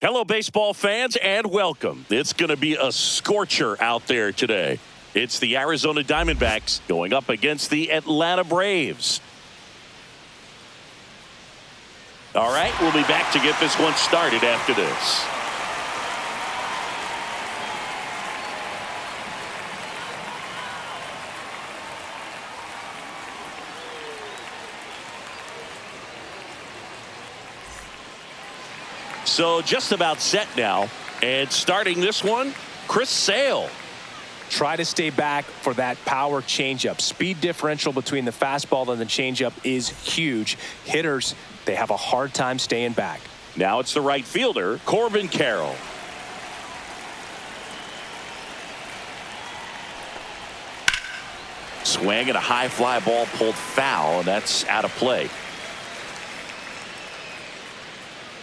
Hello, baseball fans, and welcome. It's going to be a scorcher out there today. It's the Arizona Diamondbacks going up against the Atlanta Braves. All right, we'll be back to get this one started after this. So just about set now, and starting this one, Chris Sale. Try to stay back for that power changeup. Speed differential between the fastball and the changeup is huge. Hitters, they have a hard time staying back. Now it's the right fielder, Corbin Carroll. Swing and a high fly ball pulled foul, and that's out of play.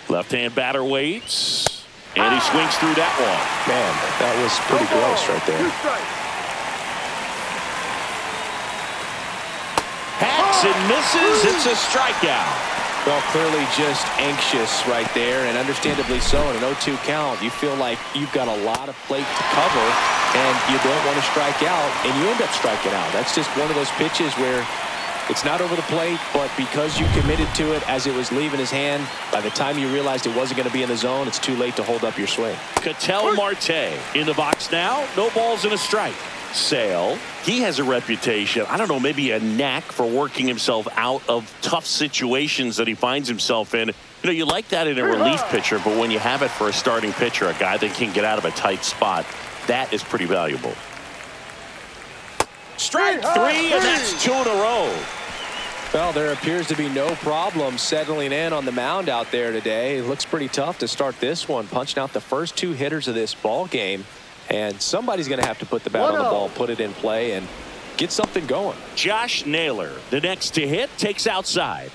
Left-hand batter waits, and he swings through that one. Man, that was pretty gross right there. Hacks and misses. It's a strikeout. Well, clearly just anxious right there, and understandably so. In an 0-2 count, you feel like you've got a lot of plate to cover, and you don't want to strike out, and you end up striking out. That's just one of those pitches where it's not over the plate, but because you committed to it as it was leaving his hand, by the time you realized it wasn't going to be in the zone, it's too late to hold up your swing. Ketel Marte in the box now. No balls and a strike. Sale, he has a reputation, I don't know, maybe a knack for working himself out of tough situations that he finds himself in. You know, you like that in a relief pitcher, but when you have it for a starting pitcher, a guy that can get out of a tight spot, that is pretty valuable. Strike three, and that's 2 in a row. Well, there appears to be no problem settling in on the mound out there today. It looks pretty tough to start this one, punching out the first 2 hitters of this ball game. And somebody's going to have to put the bat on the ball, put it in play, and get something going. Josh Naylor, the next to hit, takes outside.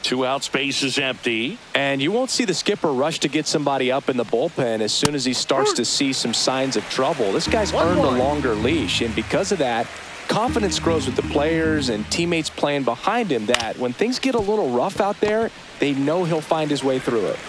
2 out, space is empty. And you won't see the skipper rush to get somebody up in the bullpen as soon as he starts to see some signs of trouble. This guy's earned a longer leash, and because of that, confidence grows with the players and teammates playing behind him, that when things get a little rough out there, they know he'll find his way through it.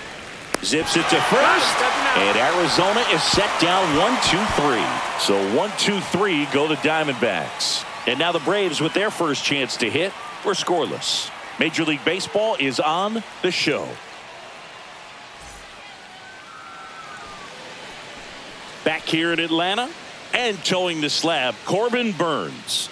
Zips it to first, and Arizona is set down 1-2-3. So 1-2-3 go the Diamondbacks. And now the Braves, with their first chance to hit, were scoreless. Major League Baseball is on the show. Back here in Atlanta, and towing the slab, Corbin Burnes.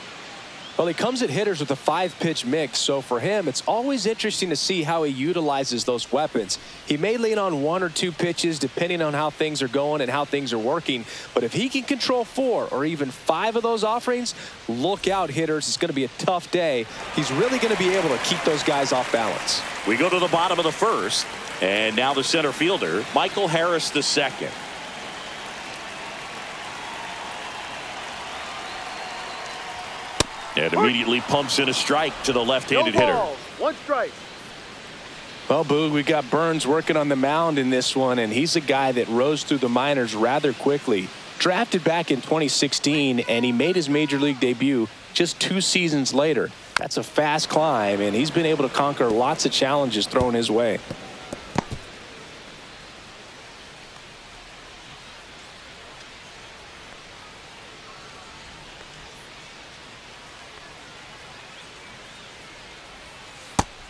Well, he comes at hitters with a 5-pitch mix, so for him, it's always interesting to see how he utilizes those weapons. He may lean on 1 or 2 pitches depending on how things are going and how things are working, but if he can control 4 or even 5 of those offerings, look out, hitters. It's going to be a tough day. He's really going to be able to keep those guys off balance. We go to the bottom of the first, and now the center fielder, Michael Harris II. And immediately pumps in a strike to the left-handed hitter. 1 strike. Well, Boog, we got Burnes working on the mound in this one, and he's a guy that rose through the minors rather quickly. Drafted back in 2016, and he made his major league debut just 2 seasons later. That's a fast climb, and he's been able to conquer lots of challenges thrown his way.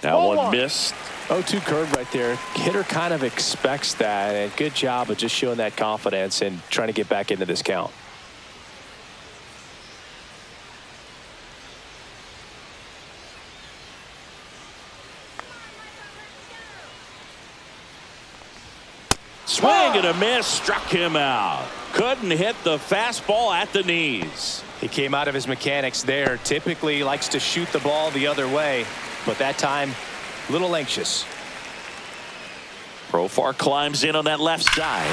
That one missed. 0-2 curve right there. Hitter kind of expects that, and good job of just showing that confidence and trying to get back into this count. Swing and a miss, struck him out. Couldn't hit the fastball at the knees. He came out of his mechanics there. Typically likes to shoot the ball the other way, but that time, a little anxious. Profar climbs in on that left side.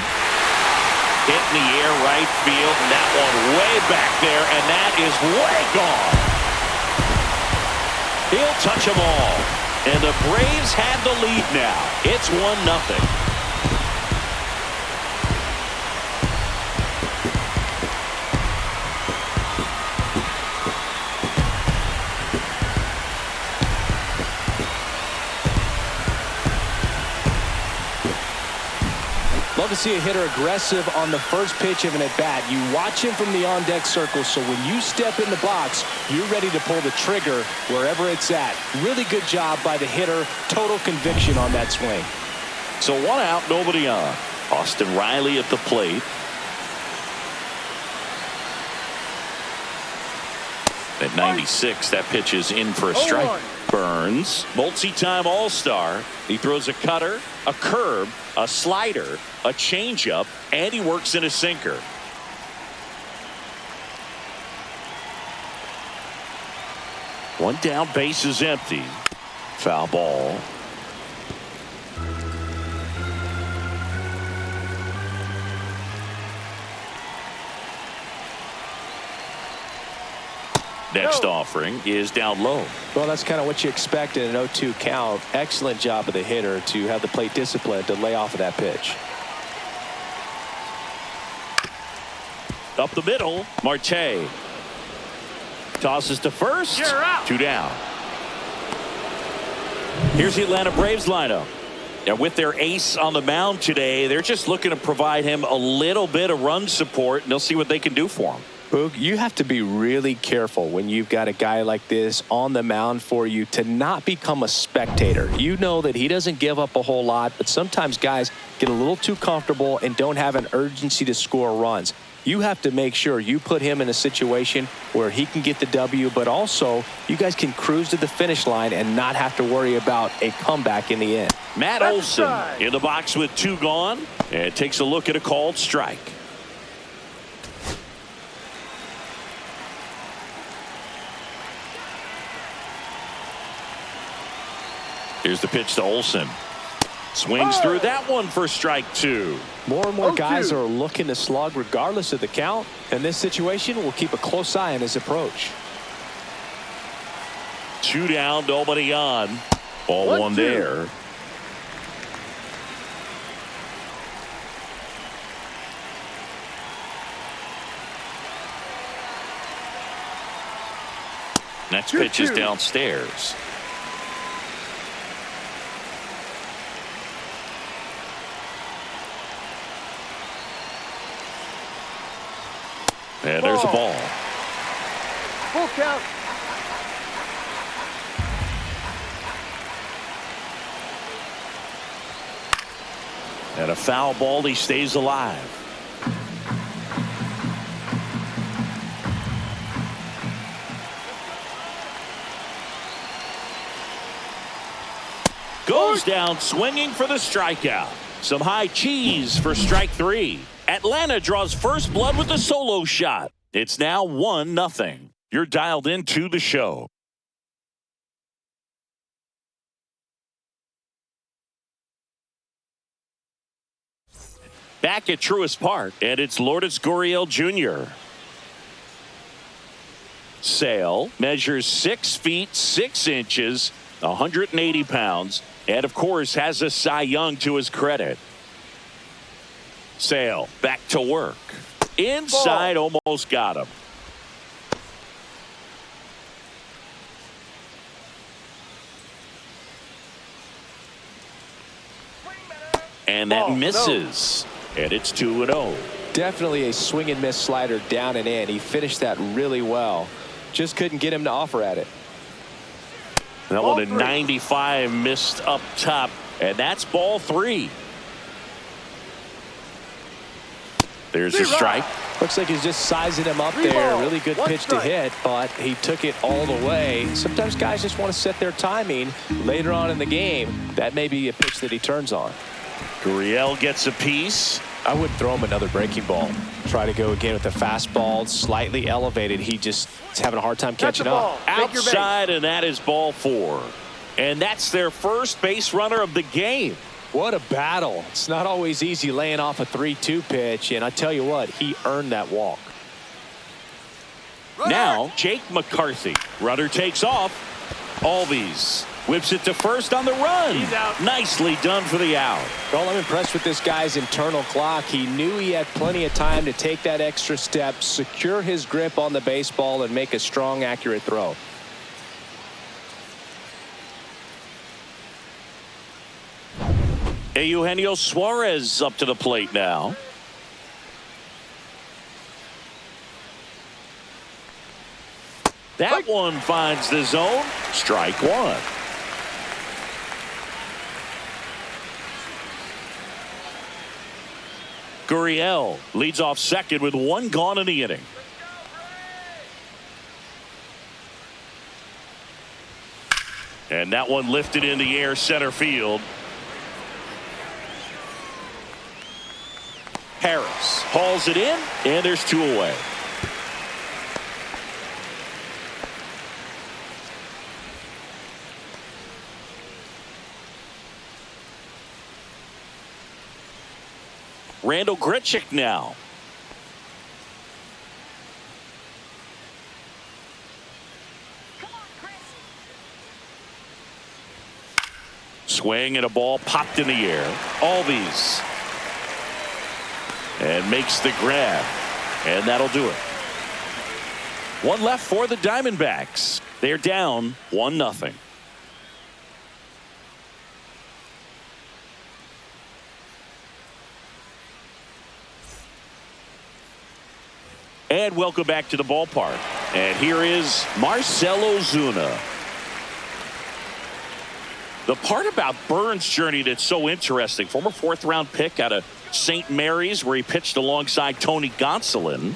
Hit in the air right field, and that one way back there, and that is way gone. He'll touch them all. And the Braves have the lead now. It's 1-0. to see a hitter aggressive on the first pitch of an at-bat. You watch him from the on-deck circle, so when you step in the box, you're ready to pull the trigger wherever it's at. Really good job by the hitter. Total conviction on that swing. So 1 out, nobody on. Austin Riley at the plate. At 96, that pitch is in for a strike. Burns, multi-time All-Star. He throws a cutter, a curve, a slider, a changeup, and he works in a sinker. One down, base is empty. Foul ball. Next offering is down low. Well, that's kind of what you expect in an 0-2 count. Excellent job of the hitter to have the plate discipline to lay off of that pitch. Up the middle, Marte. Tosses to first. 2 down. Here's the Atlanta Braves lineup. And with their ace on the mound today, they're just looking to provide him a little bit of run support, and they'll see what they can do for him. Boog, you have to be really careful when you've got a guy like this on the mound for you to not become a spectator. You know that he doesn't give up a whole lot, but sometimes guys get a little too comfortable and don't have an urgency to score runs. You have to make sure you put him in a situation where he can get the W, but also you guys can cruise to the finish line and not have to worry about a comeback in the end. Matt Olson in the box with 2 gone, and takes a look at a called strike. Here's the pitch to Olson. Swings through that one for strike 2. More and more guys are looking to slug regardless of the count. In this situation, we'll keep a close eye on his approach. 2 down, nobody on. Ball 1 there. Next pitch is downstairs. And there's a ball. Full count. And a foul ball, he stays alive. Goes down swinging for the strikeout. Some high cheese for strike 3. Atlanta draws first blood with a solo shot. It's now 1-0. You're dialed into the show. Back at Truist Park, and it's Lourdes Gurriel Jr. Sale measures 6 feet 6 inches, 180 pounds, and of course has a Cy Young to his credit. Sale back to work. Inside, almost got him. And that misses. And it's 2-0. Definitely a swing and miss slider down and in. He finished that really well. Just couldn't get him to offer at it. That one at 95 missed up top. And that's ball 3. There's a strike. Looks like he's just sizing him up there. Really good pitch to hit, but he took it all the way. Sometimes guys just want to set their timing later on in the game. That may be a pitch that he turns on. Gurriel gets a piece. I would throw him another breaking ball. Try to go again with the fastball, slightly elevated. He just is having a hard time catching up. Outside, and that is ball 4. And that's their first base runner of the game. What a battle. It's not always easy laying off a 3-2 pitch, and I tell you what, he earned that walk. Now, Jake McCarthy. Runner takes off. Albies whips it to first on the run. He's out. Nicely done for the out. Well, I'm impressed with this guy's internal clock. He knew he had plenty of time to take that extra step, secure his grip on the baseball, and make a strong, accurate throw. Eugenio Suarez up to the plate now. That one finds the zone. Strike one. Gurriel leads off second with one gone in the inning. And that one lifted in the air center field. Harris hauls it in, and there's two away. Randall Grichuk now. Swing and a ball popped in the air. Albies. And makes the grab. And that'll do it. One left for the Diamondbacks. They're down 1-0. And welcome back to the ballpark. And here is Marcell Ozuna. The part about Burns' journey that's so interesting, former fourth-round pick out of St. Mary's, where he pitched alongside Tony Gonsolin.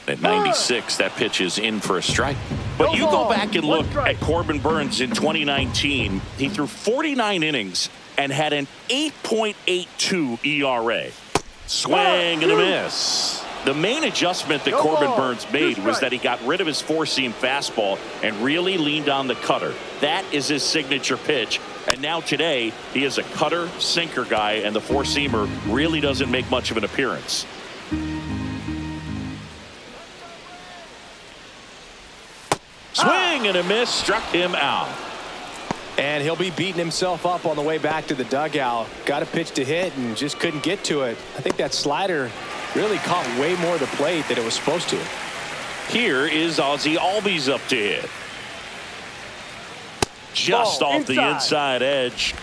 At 96, that pitch is in for a strike. But you go back and look at Corbin Burns in 2019. He threw 49 innings and had an 8.82 ERA. Swing and a miss. The main adjustment that Corbin Burns made was that he got rid of his four-seam fastball and really leaned on the cutter. That is his signature pitch. And now today, he is a cutter sinker guy, and the four-seamer really doesn't make much of an appearance. Swing and a miss, struck him out. And he'll be beating himself up on the way back to the dugout. Got a pitch to hit and just couldn't get to it. I think that slider really caught way more of the plate than it was supposed to. Here is Ozzie Albies up to hit. Just off the inside edge.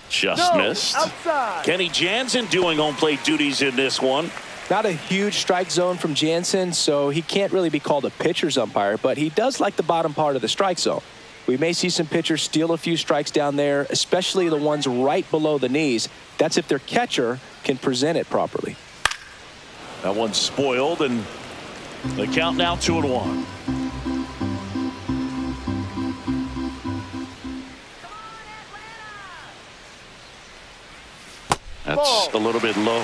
Just missed. Outside. Kenny Jansen doing home plate duties in this one. Not a huge strike zone from Jansen, so he can't really be called a pitcher's umpire, but he does like the bottom part of the strike zone. We may see some pitchers steal a few strikes down there, especially the ones right below the knees. That's if their catcher can present it properly. That one's spoiled, and the count now 2-1. That's a little bit low.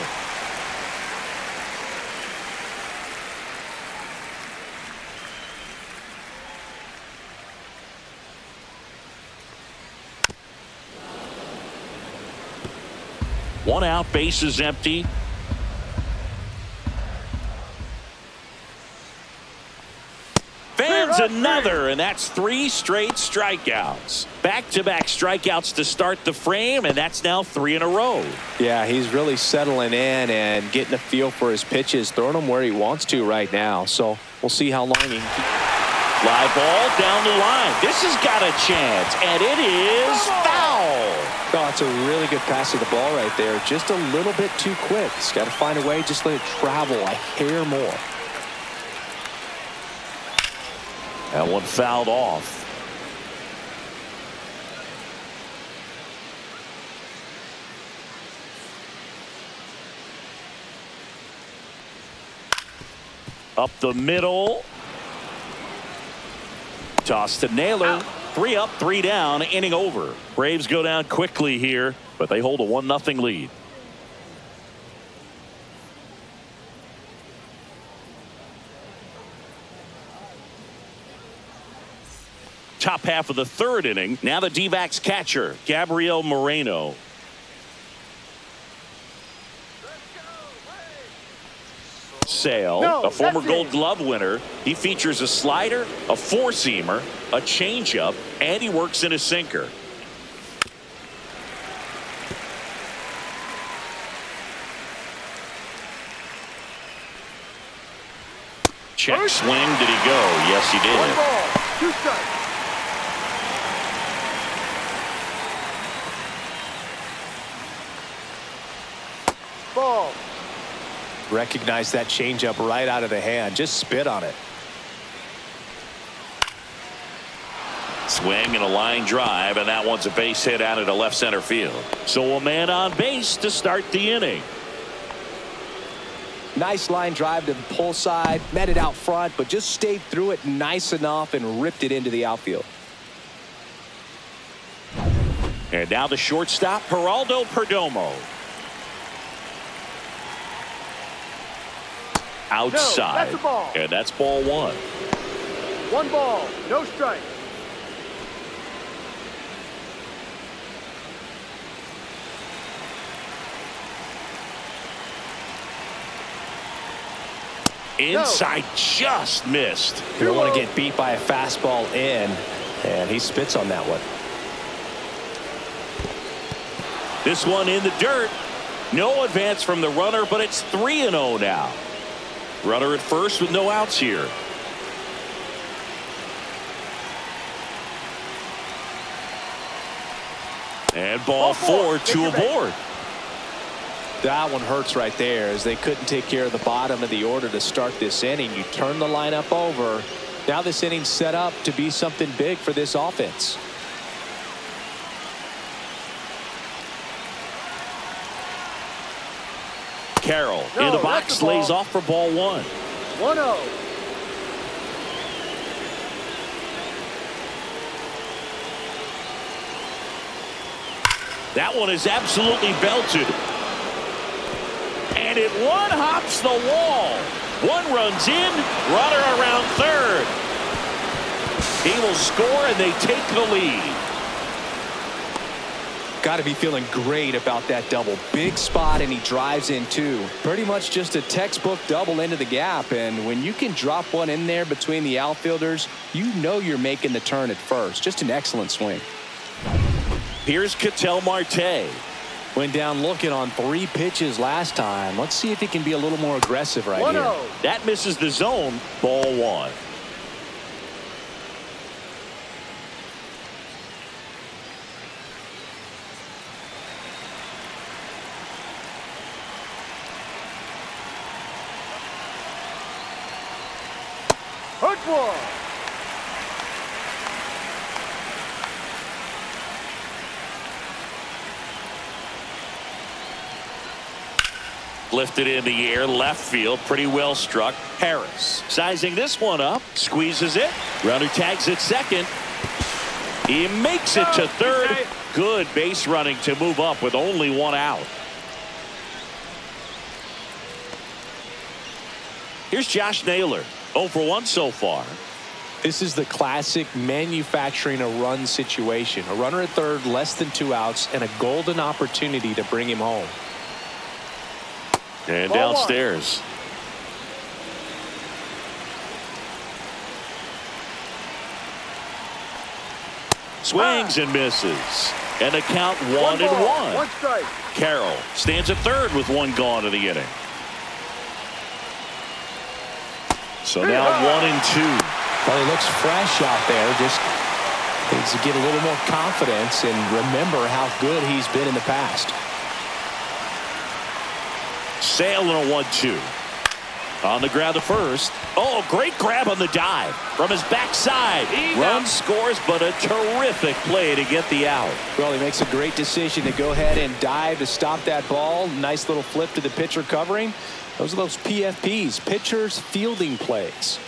One out, bases empty. Fans another, and that's 3 straight strikeouts. Back-to-back strikeouts to start the frame, and that's now 3 in a row. Yeah, he's really settling in and getting a feel for his pitches, throwing them where he wants to right now. So we'll see how long he can. Fly ball down the line. This has got a chance, and it is foul. Oh, it's a really good pass of the ball right there. Just a little bit too quick. He's got to find a way, just let it travel a hair more. That one fouled off. Up the middle. Toss to Naylor. 3 up, 3 down, inning over. Braves go down quickly here, but they hold a 1-0 lead. Top half of the 3rd inning. Now the D-backs catcher, Gabriel Moreno. Sale, No, a former that's Gold it. Glove winner. He features a slider, a four-seamer, a changeup, and he works in a sinker. Check swing. Did he go? Yes, he did. 1 ball, 2 strikes. Ball. Recognize that changeup right out of the hand. Just spit on it. Swing and a line drive, and that one's a base hit out into left center field. So a man on base to start the inning. Nice line drive to the pull side, met it out front, but just stayed through it nice enough and ripped it into the outfield. And now the shortstop, Geraldo Perdomo. Outside. No, that's a ball. And that's ball 1. 1 ball, no strike. Inside, just missed. You don't want to get beat by a fastball in, and he spits on that one. This one in the dirt. No advance from the runner, but it's 3-0 now. Runner at first with no outs here. And ball 4, 2 aboard. That one hurts right there, as they couldn't take care of the bottom of the order to start this inning. You turn the lineup over. Now this inning's set up to be something big for this offense. Carroll No, in the that's box, the ball. lays off for ball 1. 1-0. That one is absolutely belted. And it one-hops the wall. One runs in, runner around third. He will score, and they take the lead. Got to be feeling great about that double. Big spot, and he drives in too. Pretty much just a textbook double into the gap, and when you can drop one in there between the outfielders, you know you're making the turn at first. Just an excellent swing. Here's Ketel Marte. Went down looking on 3 pitches last time. Let's see if he can be a little more aggressive right 1-0. here. That misses the zone. Ball 1. Hook 1. Lifted in the air, left field, pretty well struck. Harris sizing this one up, squeezes it. Runner tags at second. He makes it to third. Good base running to move up with only 1 out. Here's Josh Naylor, 0 for 1 so far. This is the classic manufacturing a run situation. A runner at third, less than 2 outs, and a golden opportunity to bring him home. And Ball 1. downstairs. Swings and misses. And the count 1 and 1. 1 strike. Carroll stands at third with 1 gone in the inning. So now 1 and 2. Well, he looks fresh out there. Just needs to get a little more confidence and remember how good he's been in the past. Sale and a 1-2. On the ground to first. Oh, great grab on the dive from his backside. Run scores, but a terrific play to get the out. Well, he makes a great decision to go ahead and dive to stop that ball. Nice little flip to the pitcher covering. Those are those PFPs, pitchers fielding plays.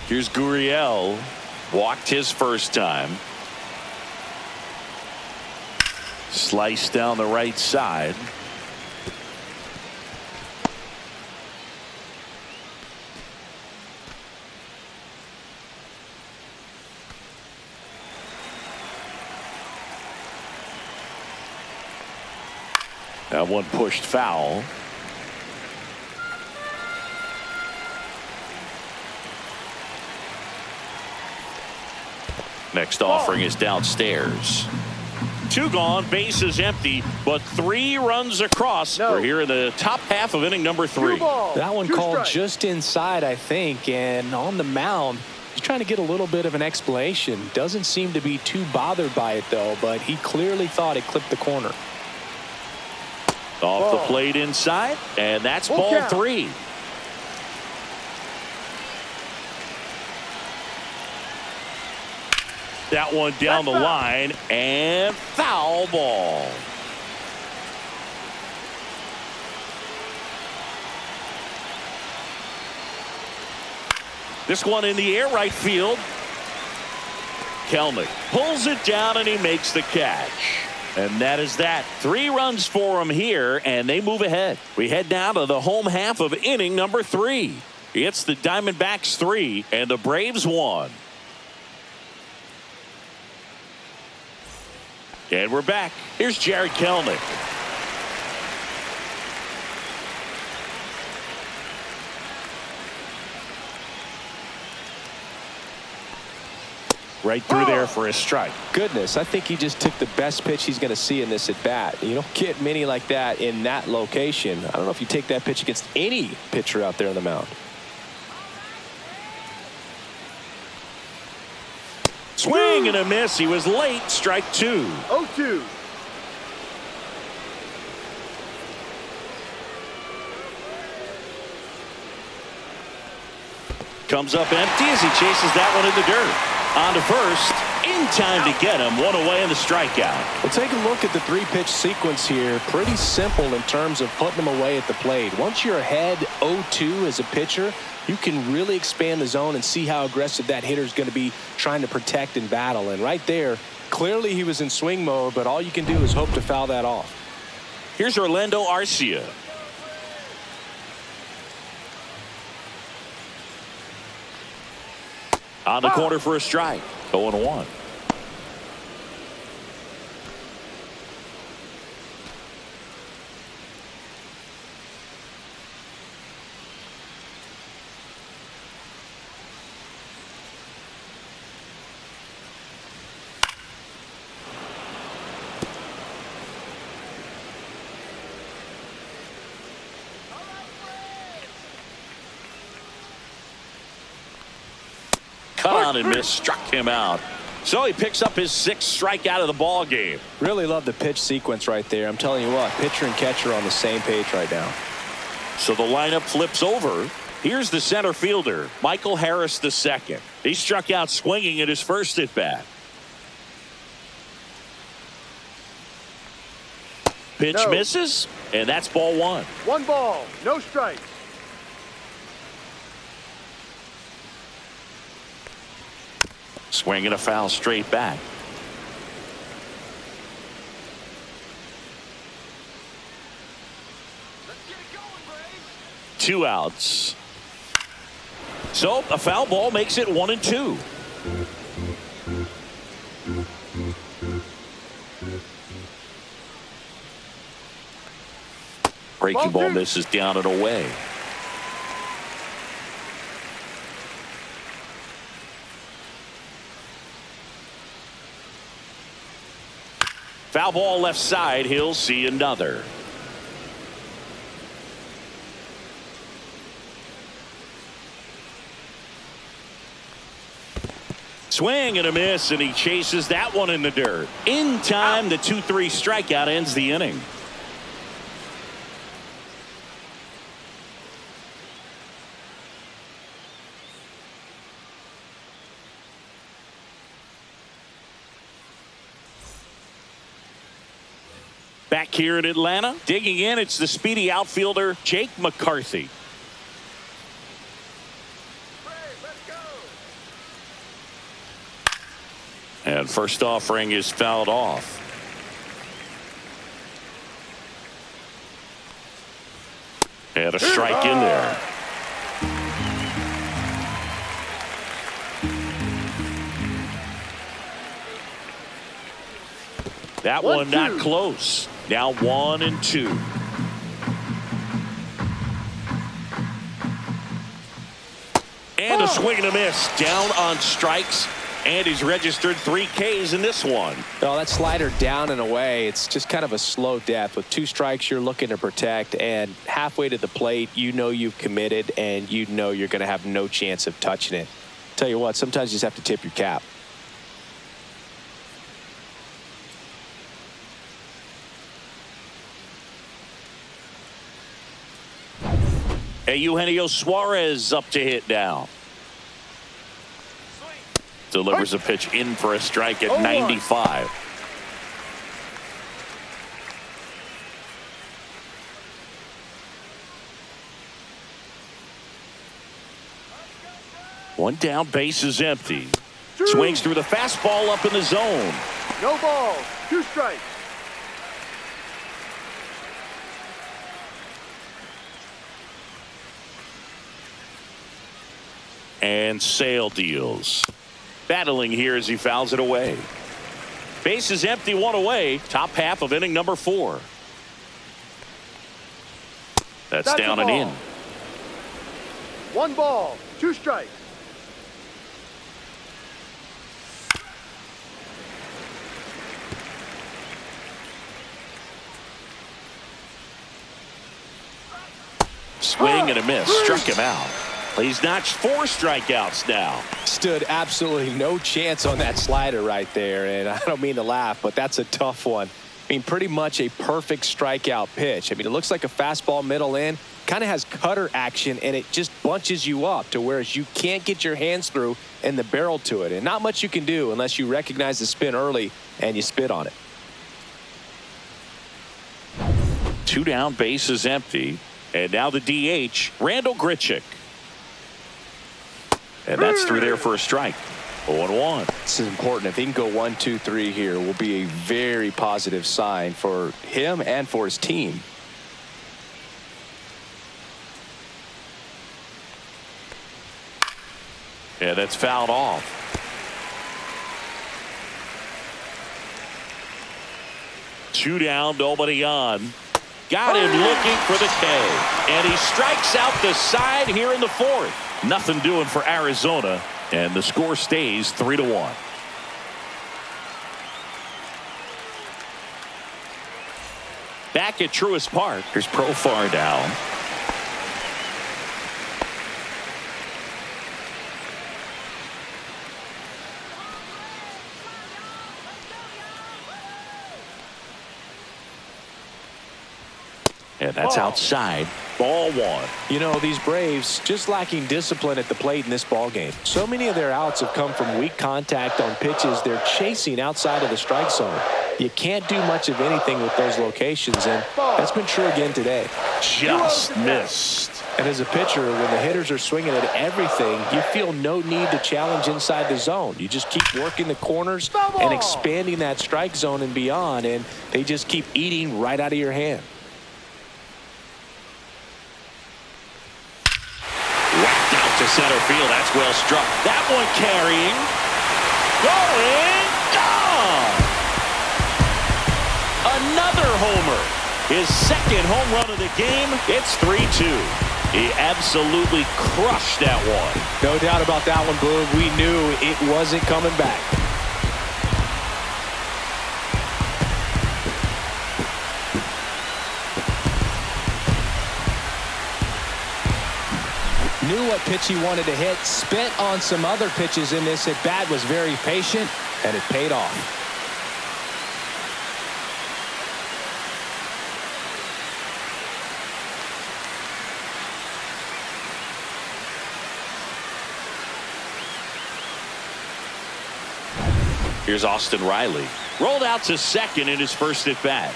Here's Gurriel. Walked his first time. Slice down the right side. That one pushed foul. Next offering is downstairs. 2 gone, bases empty, but 3 runs across. No. We're here in the top half of inning number 3. That one called just inside, I think, and on the mound, he's trying to get a little bit of an explanation. Doesn't seem to be too bothered by it, though, but he clearly thought it clipped the corner. Off the plate inside, and that's ball 3. That one down the line, and foul ball. This one in the air, right field. Kelnick pulls it down, and he makes the catch. And that is that. 3 runs for him here, and they move ahead. We head down to the home half of inning number 3. It's the Diamondbacks 3 and the Braves 1. And we're back. Here's Jared Kelnick. Right through there for a strike. Goodness, I think he just took the best pitch he's going to see in this at bat. You don't get many like that in that location. I don't know if you take that pitch against any pitcher out there on the mound. Swing and a miss. He was late. Strike 2. 0-2. Comes up empty as he chases that one in the dirt. On to first. In time to get him. 1 away in the strikeout. Well, take a look at the 3-pitch sequence here. Pretty simple in terms of putting them away at the plate. Once you're ahead 0-2 as a pitcher, you can really expand the zone and see how aggressive that hitter is going to be trying to protect and battle. And right there, clearly he was in swing mode, but all you can do is hope to foul that off. Here's Orlando Arcia. On the corner for a strike. 0-1. Cut on and miss, struck him out. So he picks up his 6th strikeout of the ball game. Really love the pitch sequence right there. I'm telling you what, pitcher and catcher on the same page right now. So the lineup flips over. Here's the center fielder, Michael Harris II. He struck out swinging at his first at bat. Pitch misses, and that's ball 1. 1 ball, no strikes. Swing and a foul straight back. Let's get it going, Braves. 2 outs. So a foul ball makes it 1-2. Breaking ball misses down and away. Foul ball left side. He'll see another. Swing and a miss, and he chases that one in the dirt. In time, the 2-3 strikeout ends the inning. Back here in Atlanta, digging in, it's the speedy outfielder, Jake McCarthy. And first offering is fouled off. And a strike in there. That one not close. Now 1-2. And a swing and a miss. Down on strikes. And he's registered 3 Ks in this one. Well, that slider down and away, it's just kind of a slow death. With 2 strikes, you're looking to protect. And halfway to the plate, you know you've committed, and you know you're going to have no chance of touching it. Tell you what, sometimes you just have to tip your cap. Hey, Eugenio Suarez up to hit now. Delivers a pitch in for a strike at 95. One down, base is empty. Swings through the fastball up in the zone. No balls. 2 strikes. And Sale deals. Battling here as he fouls it away. Base is empty, 1 away. Top half of inning number 4. That's down and in. 1 ball. 2 strikes. Swing and a miss. Struck him out. He's notched 4 strikeouts now. Stood absolutely no chance on that slider right there. And I don't mean to laugh, but that's a tough one. I mean, pretty much a perfect strikeout pitch. I mean, it looks like a fastball middle in. Kind of has cutter action, and it just bunches you up to whereas you can't get your hands through and the barrel to it. And not much you can do unless you recognize the spin early and you spit on it. 2 down, base is empty. And now the DH, Randall Grichuk. And that's through there for a strike. 0-1. This is important. If he can go 1, 2, 3 here, will be a very positive sign for him and for his team. Yeah, that's fouled off. Two down, nobody on. Got him looking for the K. And he strikes out the side here in the 4th. Nothing doing for Arizona. And the score stays 3-1. Back at Truist Park. Here's Profar down. And that's outside. Ball 1. You know, these Braves just lacking discipline at the plate in this ball game. So many of their outs have come from weak contact on pitches they're chasing outside of the strike zone. You can't do much of anything with those locations, and that's been true again today. Just missed. And as a pitcher, when the hitters are swinging at everything, you feel no need to challenge inside the zone. You just keep working the corners and expanding that strike zone and beyond, and they just keep eating right out of your hand. Whacked out to center field. That's well struck. That one carrying. Going. Gone. Another homer. His 2nd home run of the game. It's 3-2. He absolutely crushed that one. No doubt about that one, Boog. We knew it wasn't coming back. Knew what pitch he wanted to hit, spent on some other pitches in this at bat, was very patient, and it paid off. Here's Austin Riley. Rolled out to second in his first at bat.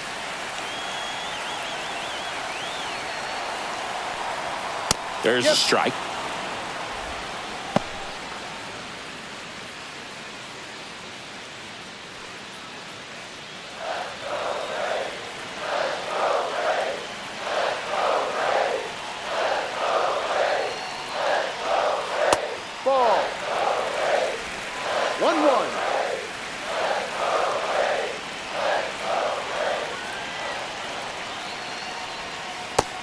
There's a strike. Ball. 1-1.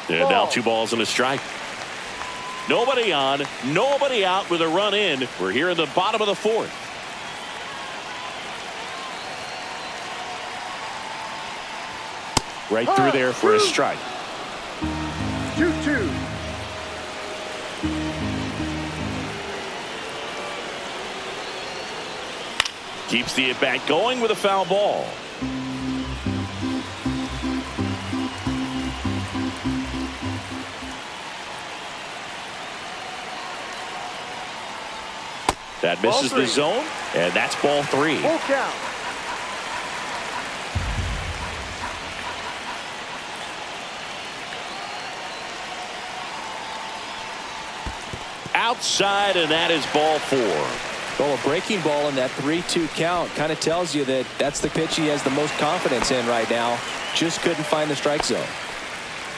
And now 2 balls and a strike. Nobody on, nobody out with a run in. We're here in the bottom of the 4th. Right through there for a strike. 2-2. Keeps the at-bat going with a foul ball. That misses the zone, and that's ball 3. Full count. Outside, and that is ball 4. Well, a breaking ball in that 3-2 count kind of tells you that that's the pitch he has the most confidence in right now. Just couldn't find the strike zone.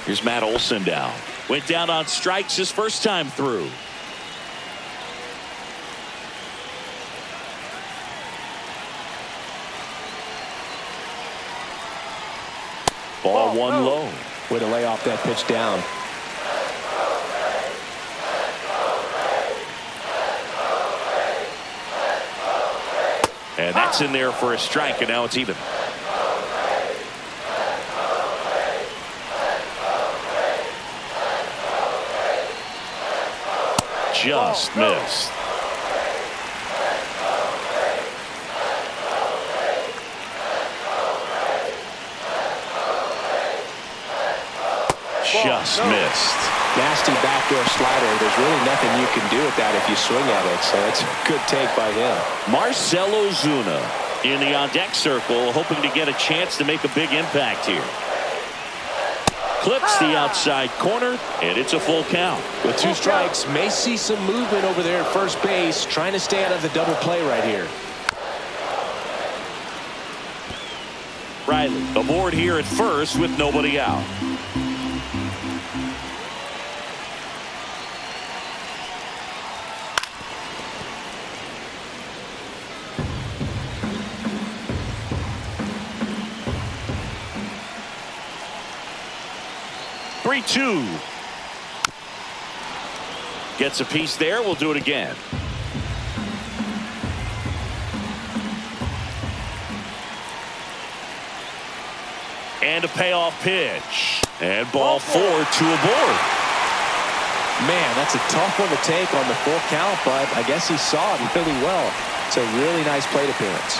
Here's Matt Olson down. Went down on strikes his first time through. Ball 1 low. Way to lay off that pitch down. And that's in there for a strike, and now it's even. Just missed. Just missed. Nasty backdoor slider. There's really nothing you can do with that if you swing at it. So it's a good take by him. Marcell Ozuna in the on-deck circle, hoping to get a chance to make a big impact here. Clips the outside corner, and it's a full count. With 2 strikes, may see some movement over there at first base, trying to stay out of the double play right here. Riley aboard here at first with nobody out. Two. Gets a piece there. We'll do it again. And a payoff pitch. And ball 4, 2 aboard. Man, that's a tough one to take on the full count, but I guess he saw it really well. It's a really nice plate appearance.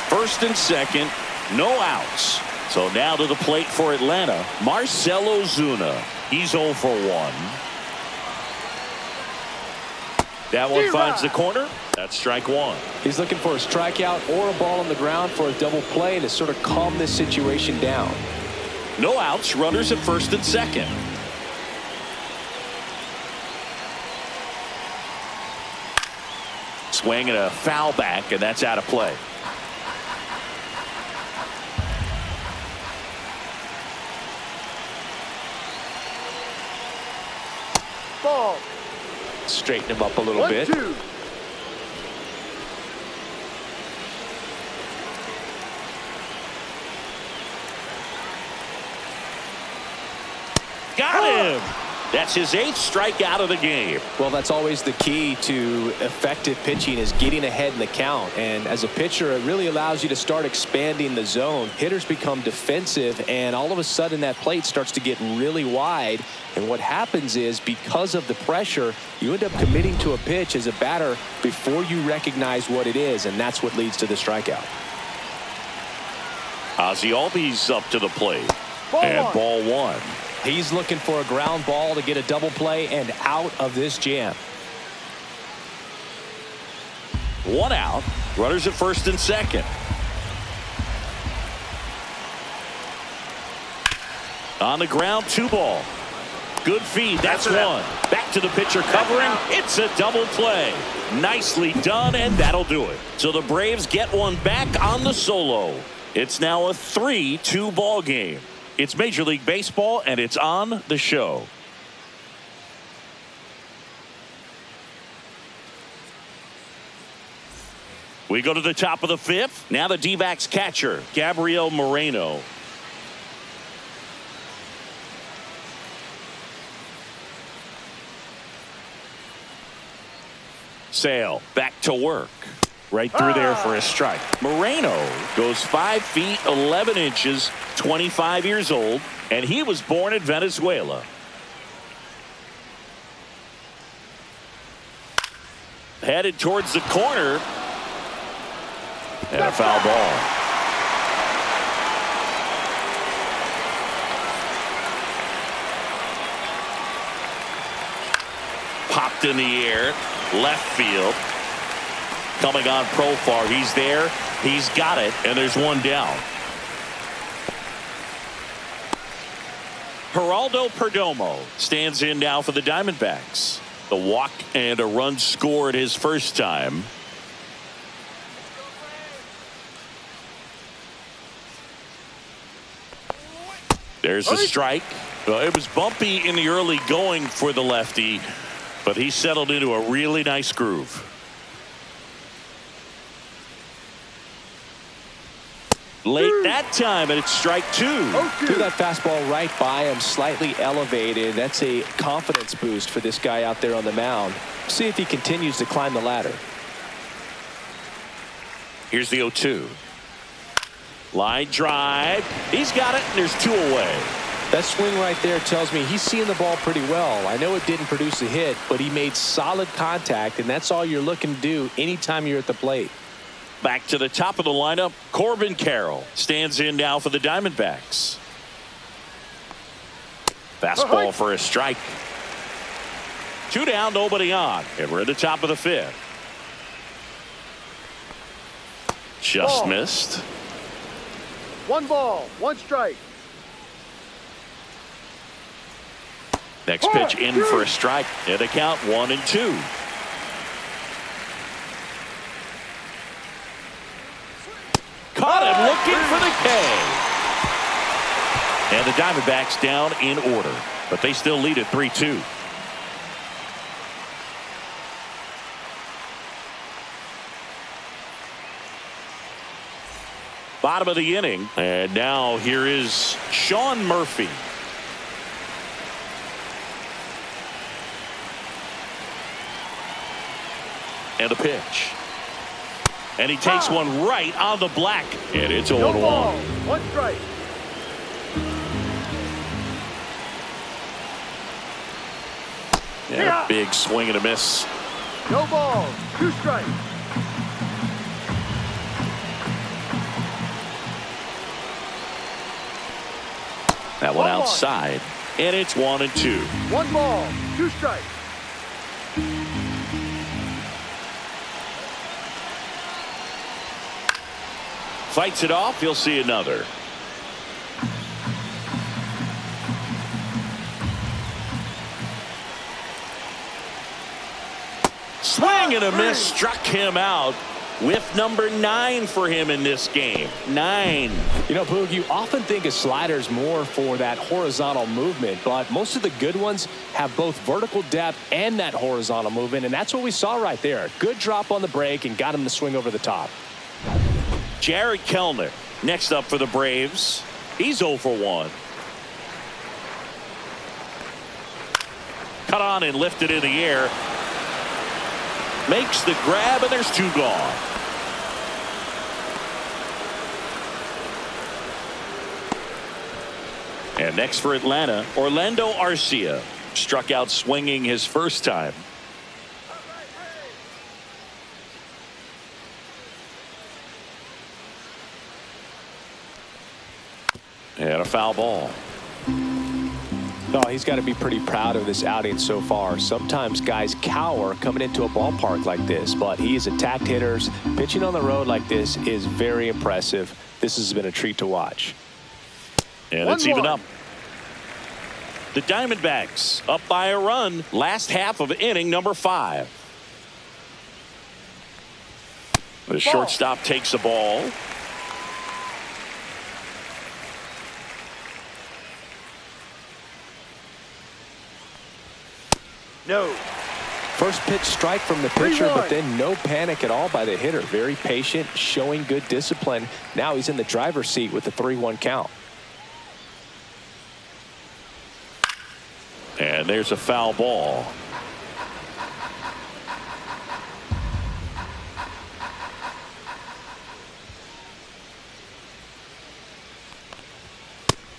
First and second, no outs. So now to the plate for Atlanta, Marcell Ozuna. He's 0 for 1. That one finds the corner. That's strike 1. He's looking for a strikeout or a ball on the ground for a double play to sort of calm this situation down. No outs, runners at first and second. Swing and a foul back, and that's out of play. Ball. Straighten him up a little bit. 1-2. Got him. That's his 8th strikeout of the game. Well, that's always the key to effective pitching, is getting ahead in the count. And as a pitcher, it really allows you to start expanding the zone. Hitters become defensive, and all of a sudden that plate starts to get really wide. And what happens is, because of the pressure, you end up committing to a pitch as a batter before you recognize what it is, and that's what leads to the strikeout. Ozzie Albies up to the plate. Ball 1. He's looking for a ground ball to get a double play and out of this jam. 1 out. Runners at first and second. On the ground, 2 ball. Good feed. That's 1. Back to the pitcher covering. It's a double play. Nicely done, and that'll do it. So the Braves get one back on the solo. It's now a 3-2 ball game. It's Major League Baseball, and it's on the show. We go to the top of the 5th. Now the D-backs catcher, Gabriel Moreno. Sale back to work. Right through there for a strike. Moreno goes 5 feet 11 inches, 25 years old, and he was born in Venezuela. Headed towards the corner. And a foul ball. Popped in the air, left field. Coming on Profar, he's there, he's got it, and there's one down. Geraldo Perdomo stands in now for the Diamondbacks. The walk and a run scored his first time. There's a strike. Well, it was bumpy in the early going for the lefty, but he settled into a really nice groove. Late that time, and it's strike 2. Threw that fastball right by him, slightly elevated. That's a confidence boost for this guy out there on the mound. See if he continues to climb the ladder. Here's the 0-2. Line drive. He's got it, and there's 2 away. That swing right there tells me he's seeing the ball pretty well. I know it didn't produce a hit, but he made solid contact, and that's all you're looking to do anytime you're at the plate. Back to the top of the lineup, Corbin Carroll stands in now for the Diamondbacks. Fastball for a strike. 2 down, nobody on, and we're at the top of the 5th. Just Ball. missed. 1 ball, 1 strike. Next pitch in for a strike. And a count 1-2. Caught him looking for the K. And the Diamondbacks down in order, but they still lead at 3-2. Bottom of the inning, and now here is Sean Murphy. And a pitch. And he takes one right on the black. And it's 0-1. 1 strike. And a big swing and a miss. No balls, 2 strikes. That one outside. And it's 1-2. 1 ball, 2 strikes. Fights it off. You'll see another. Swing and a miss struck him out. With number 9 for him in this game. 9. You know, Boog, you often think of sliders more for that horizontal movement, but most of the good ones have both vertical depth and that horizontal movement, and that's what we saw right there. Good drop on the break and got him to swing over the top. Jared Kelenic next up for the Braves. He's 0 for 1. Cut on and lifted in the air. Makes the grab, and there's 2 gone. And next for Atlanta, Orlando Arcia struck out swinging his first time. And a foul ball. Oh, he's got to be pretty proud of this outing so far. Sometimes guys cower coming into a ballpark like this, but he has attacked hitters. Pitching on the road like this is very impressive. This has been a treat to watch. And it's even up. The Diamondbacks up by a run. Last half of inning number 5. The shortstop takes the ball. No. First pitch strike from the pitcher, but then no panic at all by the hitter. Very patient, showing good discipline. Now he's in the driver's seat with the 3-1 count. And there's a foul ball.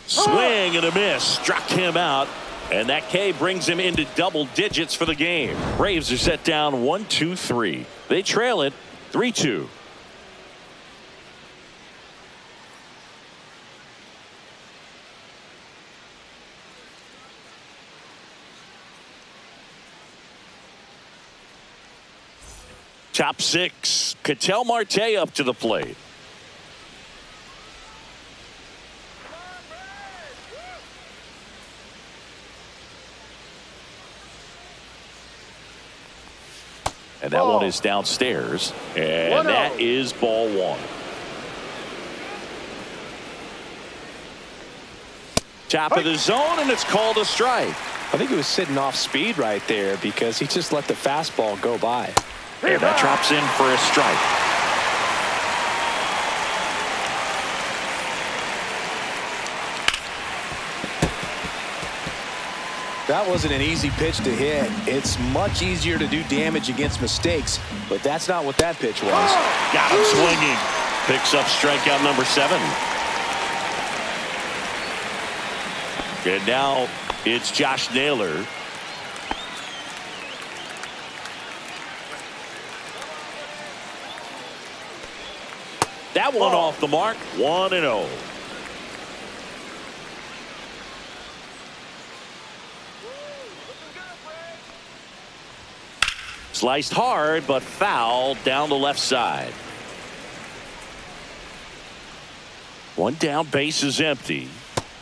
Swing and a miss. Struck him out. And that K brings him into double digits for the game. Braves are set down 1-2-3. They trail it 3-2. Top six. Ketel Marte up to the plate. And that one is downstairs. And that is ball one. Top of the zone, and it's called a strike. I think he was sitting off speed right there because he just let the fastball go by. And that drops in for a strike. That wasn't an easy pitch to hit. It's much easier to do damage against mistakes, but that's not what that pitch was. Got him swinging. Picks up strikeout number 7. And now it's Josh Naylor. That one off the mark. 1-0. Sliced hard, but foul down the left side. One down, base is empty.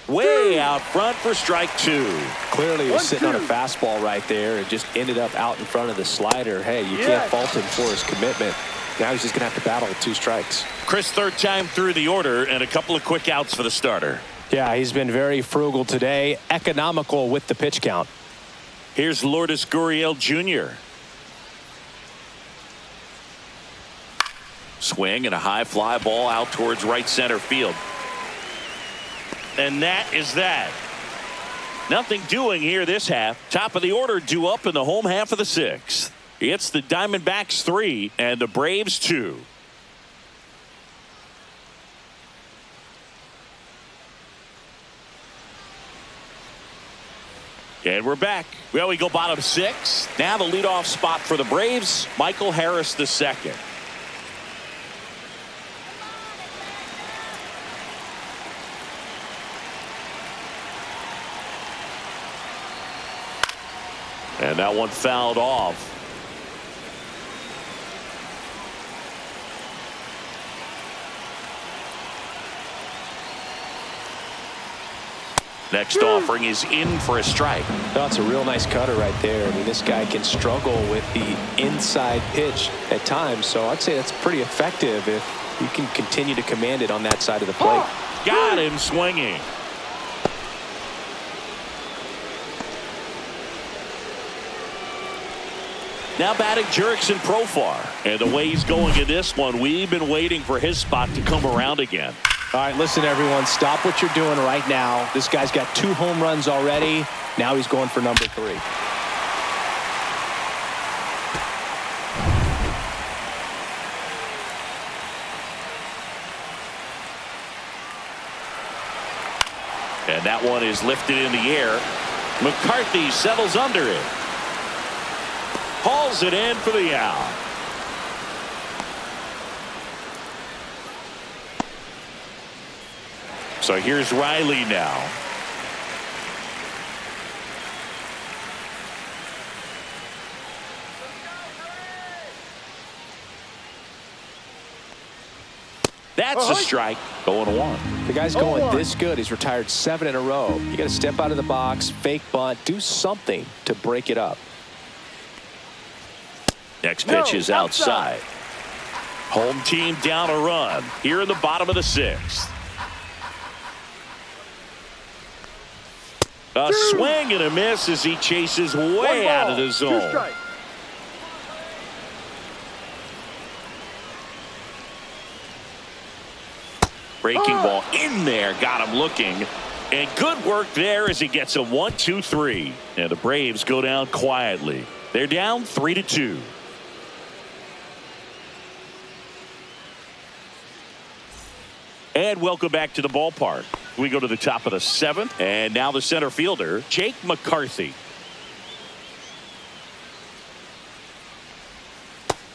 Way out front for strike 2. Clearly he was sitting on a fastball right there and just ended up out in front of the slider. Hey, you can't fault him for his commitment. Now he's just going to have to battle with 2 strikes. Chris, third time through the order, and a couple of quick outs for the starter. Yeah, he's been very frugal today, economical with the pitch count. Here's Lourdes Gurriel Jr. Swing and a high fly ball out towards right center field. And that is that. Nothing doing here this half. Top of the order due up in the home half of the 6th. It's the Diamondbacks 3 and the Braves 2. And we're back. Well, we go bottom 6. Now the leadoff spot for the Braves, Michael Harris II. And that one fouled off. Next offering is in for a strike. That's a real nice cutter right there. I mean, this guy can struggle with the inside pitch at times, so I'd say that's pretty effective if you can continue to command it on that side of the plate. Got him swinging. Now batting Jurickson Profar. And the way he's going in this one, we've been waiting for his spot to come around again. All right, listen, everyone, stop what you're doing right now. This guy's got 2 home runs already. Now he's going for number 3. And that one is lifted in the air. McCarthy settles under it. Hauls it in for the out. So here's Riley now. That's a strike. Going 1. The guy's going this good. He's retired 7 in a row. You got to step out of the box, fake bunt, do something to break it up. Next pitch is outside. Home team down a run here in the bottom of the 6th. A swing and a miss as he chases way out of the zone. Breaking ball in there, got him looking. And good work there as he gets a 1-2-3. And the Braves go down quietly. They're down 3-2. And welcome back to the ballpark. We go to the top of the 7th, and now the center fielder, Jake McCarthy.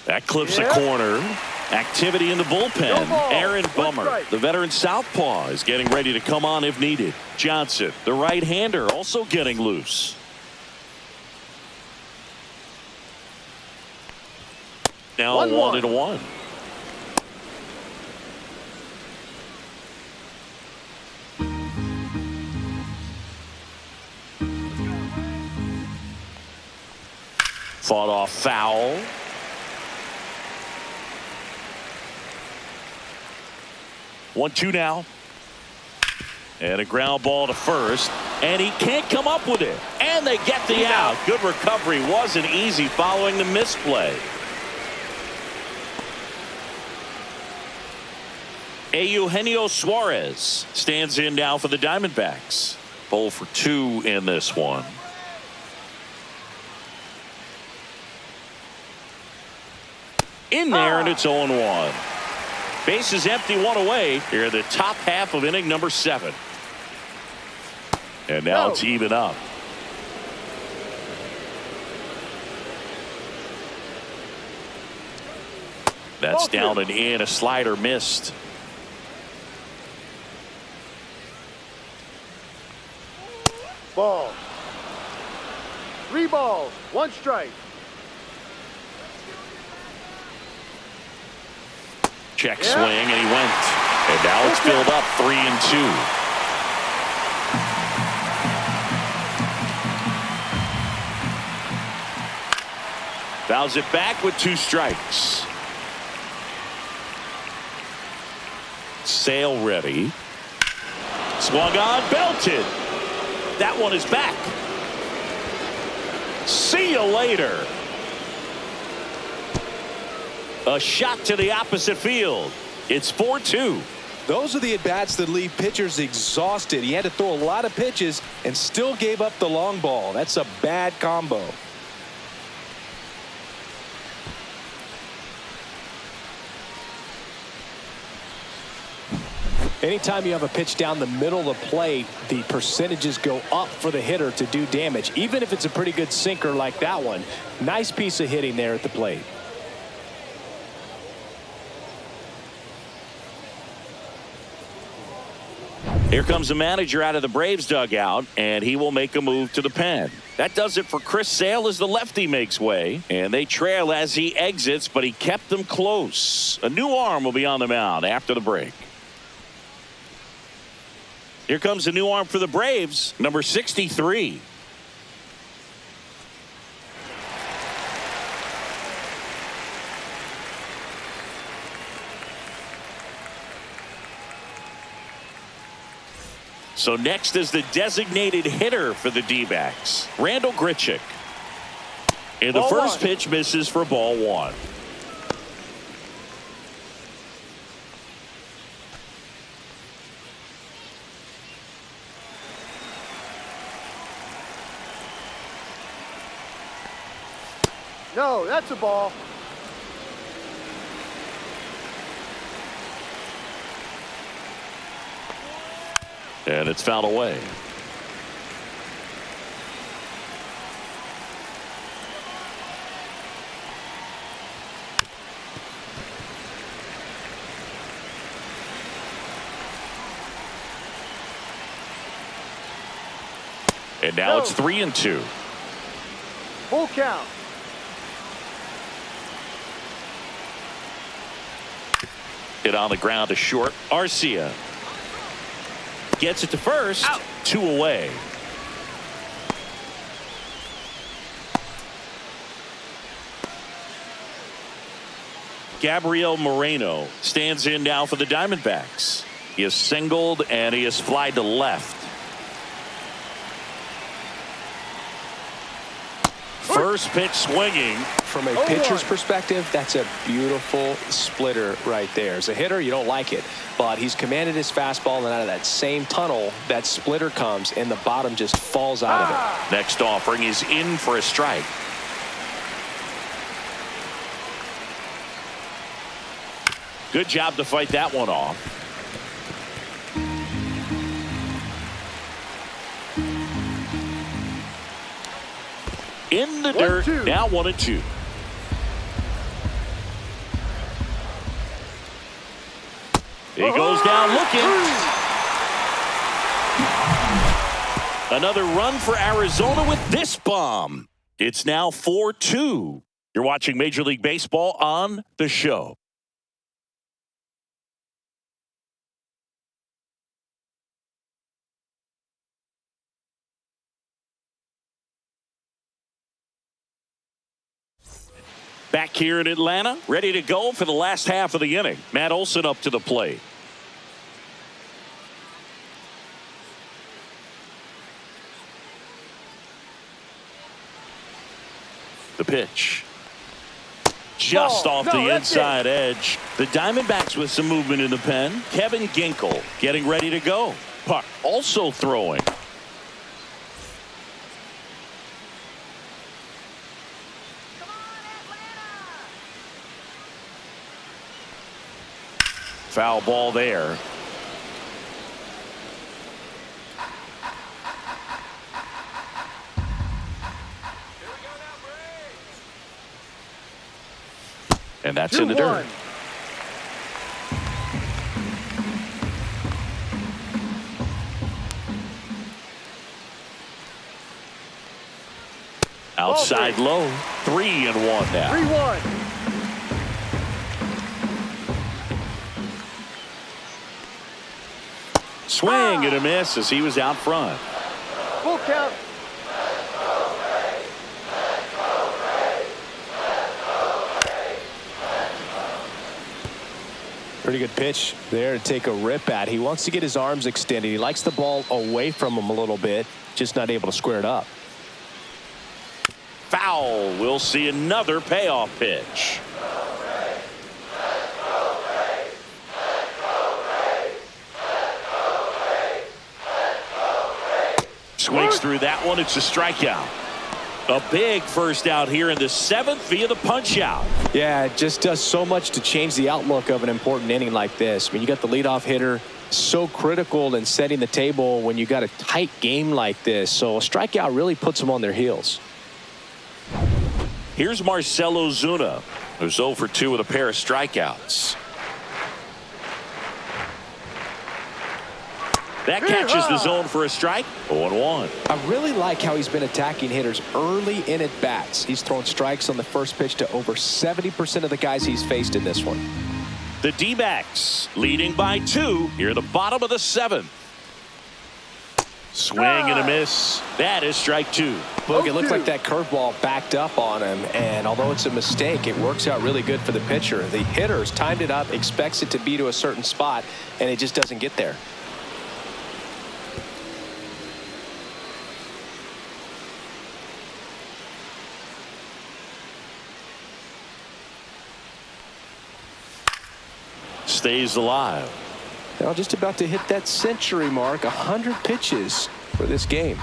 That clips a corner. Activity in the bullpen. Aaron Bummer, the veteran southpaw, is getting ready to come on if needed. Johnson, the right-hander, also getting loose. Now 1-1. Fought off foul. One-two now. And a ground ball to first. And he can't come up with it. And they get the out. Good recovery. Wasn't easy following the misplay. Eugenio Suarez stands in now for the Diamondbacks. 0 for 2 in this one. In there, and it's 0-1. Bases empty, one away here in the top half of inning number 7. And now it's even up. That's down and in. A slider missed. Ball. 3 balls, 1 strike. Check swing, and he went. And now it's filled up 3-2. Fouls it back with 2 strikes. Sale ready. Swung on, belted. That one is back. See you later. A shot to the opposite field. It's 4-2. Those are the at-bats that leave pitchers exhausted. He had to throw a lot of pitches and still gave up the long ball. That's a bad combo. Anytime you have a pitch down the middle of the plate, the percentages go up for the hitter to do damage, even if it's a pretty good sinker like that one. Nice piece of hitting there at the plate. Here comes the manager out of the Braves dugout, and he will make a move to the pen. That does it for Chris Sale as the lefty makes way, and they trail as he exits, but he kept them close. A new arm will be on the mound after the break. Here comes a new arm for the Braves, number 63. So next is the designated hitter for the D-backs, Randall Grichuk. And the first pitch misses for ball 1. No, that's a ball. And it's fouled away. And now it's 3-2. Full count. Hit on the ground to short. Arcia gets it to first. Out. 2 away. Gabriel Moreno stands in now for the Diamondbacks. He is singled and he is flied to left. First pitch swinging. From a pitcher's perspective, that's a beautiful splitter right there. As a hitter, you don't like it, but he's commanded his fastball, and out of that same tunnel, that splitter comes, and the bottom just falls out of it. Next offering is in for a strike. Good job to fight that one off. In the dirt, 1-2. now 1-2. He goes down looking. Another run for Arizona with this bomb. It's now 4-2. You're watching Major League Baseball on The Show. Back here in Atlanta, ready to go for the last half of the inning. Matt Olson up to the plate. The pitch. Just off the inside edge. The Diamondbacks with some movement in the pen. Kevin Ginkel getting ready to go. Puck also throwing. Foul ball there. And that's in the dirt. Outside low. 3-1 now. 3-1. Swing and a miss as he was out front. Full count. Pretty good pitch there to take a rip at. He wants to get his arms extended. He likes the ball away from him a little bit, just not able to square it up. Foul. We'll see another payoff pitch. Swings through that one. It's a strikeout. A big first out here in the 7th via the punch out. Yeah, it just does so much to change the outlook of an important inning like this. I mean, you got the leadoff hitter, so critical in setting the table when you got a tight game like this. So a strikeout really puts them on their heels. Here's Marcell Ozuna, who's 0 for 2 with a pair of strikeouts. That catches the zone for a strike. 0-1. I really like how he's been attacking hitters early in at bats. He's thrown strikes on the first pitch to over 70% of the guys he's faced in this one. The D-backs leading by 2 here at the bottom of the 7th. Swing and a miss. That is strike 2. Look, it looked like that curveball backed up on him, and although it's a mistake, it works out really good for the pitcher. The hitter's timed it up, expects it to be to a certain spot, and it just doesn't get there. Stays alive. Now just about to hit that century mark, 100 pitches for this game.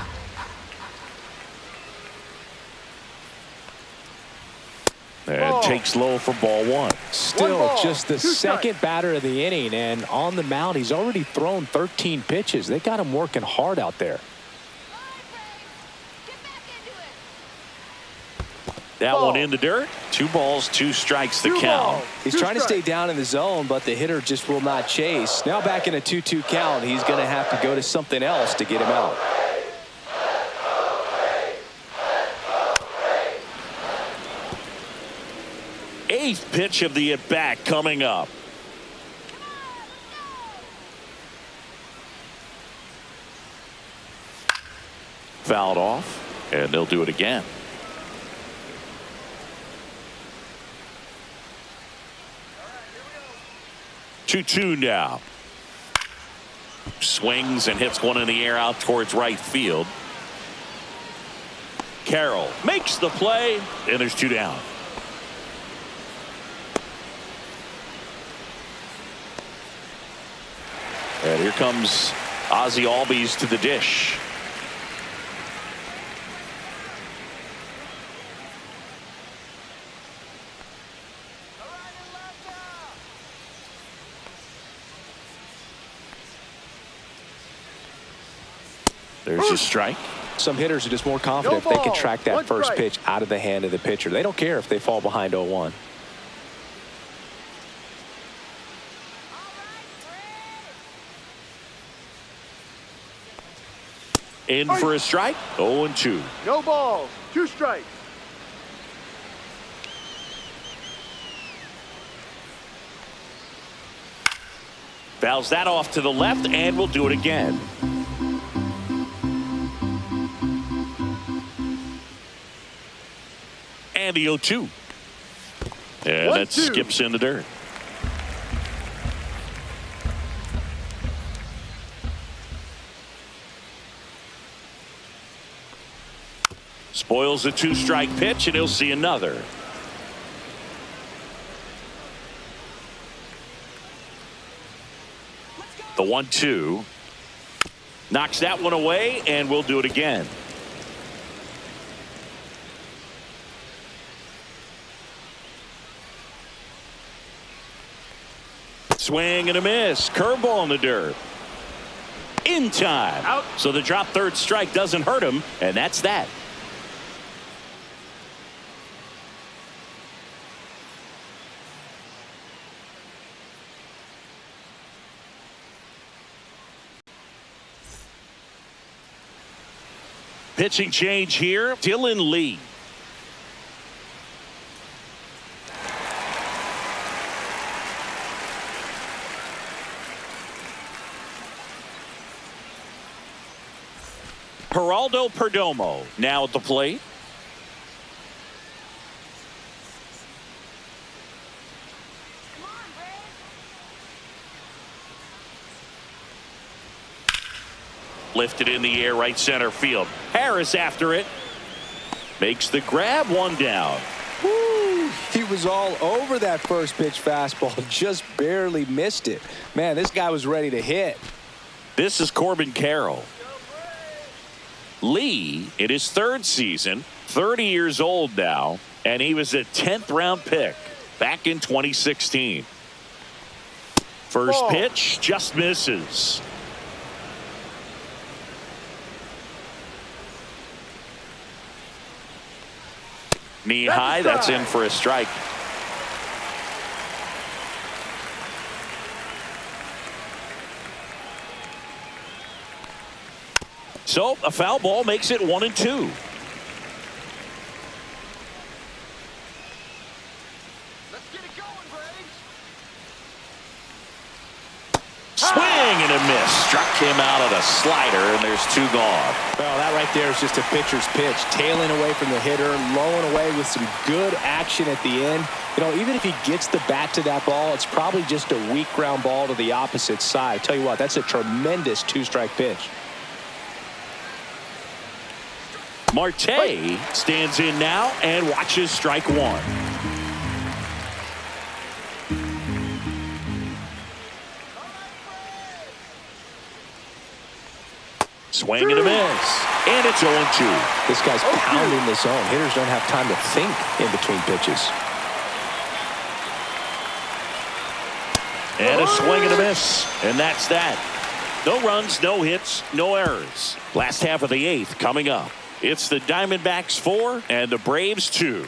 And takes low for ball 1. Still just the second batter of the inning, and on the mound he's already thrown 13 pitches. They got him working hard out there. That one in the dirt. 2 balls, 2 strikes the count. He's trying to stay down in the zone, but the hitter just will not chase. Now back in a 2-2 count, he's going to have to go to something else to get him out. Eighth pitch of the at-bat coming up. Fouled off, and they'll do it again. 2-2 now. Swings and hits one in the air out towards right field. Carroll makes the play, and there's 2 down. And here comes Ozzie Albies to the dish. There's a strike. Some hitters are just more confident if they can track that first pitch out of the hand of the pitcher. They don't care if they fall behind 0-1. In for a strike. 0-2. No balls. 2 strikes. Fouls that off to the left, and we'll do it again. And the 0-2. And that skips in the dirt. Spoils the 2-strike pitch, and he'll see another. The 1-2. Knocks that one away, and we'll do it again. Swing and a miss. Curveball in the dirt. In time. Out. So the drop third strike doesn't hurt him, and that's that. Pitching change here. Dylan Lee. Geraldo Perdomo now at the plate. Lifted in the air, right center field. Harris after it. Makes the grab, 1 down. Woo! He was all over that first pitch fastball. Just barely missed it. Man, this guy was ready to hit. This is Corbin Carroll. Lee, in his 3rd season, 30 years old now, and he was a 10th round pick back in 2016. First pitch just misses. Knee high, that's in for a strike. So a foul ball makes it 1-2. Swing and a miss. Struck him out at a slider, and there's 2 gone. Well, that right there is just a pitcher's pitch. Tailing away from the hitter, lowing away with some good action at the end. You know, even if he gets the bat to that ball, it's probably just a weak ground ball to the opposite side. Tell you what, that's a tremendous 2-strike pitch. Marte stands in now and watches strike 1. Swing and a miss. And it's 0-2. This guy's pounding the zone. Hitters don't have time to think in between pitches. And a swing and a miss. And that's that. No runs, no hits, no errors. Last half of the 8th coming up. It's the Diamondbacks 4 and the Braves 2.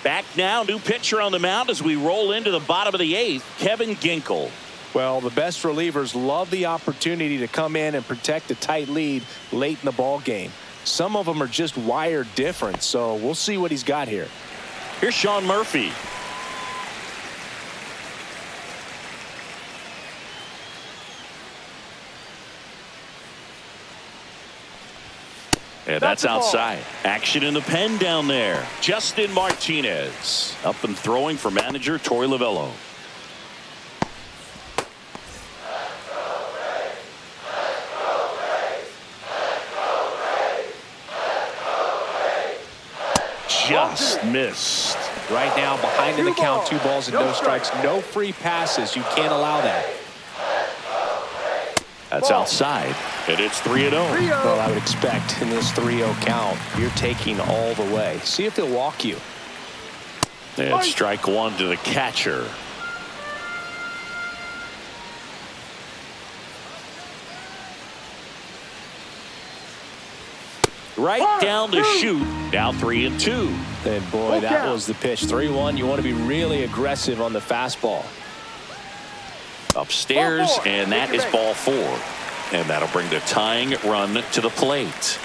Back now, new pitcher on the mound as we roll into the bottom of the 8th, Kevin Ginkel. Well, the best relievers love the opportunity to come in and protect a tight lead late in the ball game. Some of them are just wired different, so we'll see what he's got here. Here's Sean Murphy. And that's outside. Action in the pen down there. Justin Martinez up and throwing for manager Torey Lovullo. Just missed. Right now, behind in the count, 2 balls and no strikes, no free passes. You can't allow that. That's outside, and it's 3-0. Well, I would expect in this 3-0 count, you're taking all the way. See if he'll walk you. And strike one to the catcher. Right down to shoot. Now 3-2. And boy, that was the pitch. 3-1. You want to be really aggressive on the fastball. Upstairs, and that is ball 4. And that'll bring the tying run to the plate.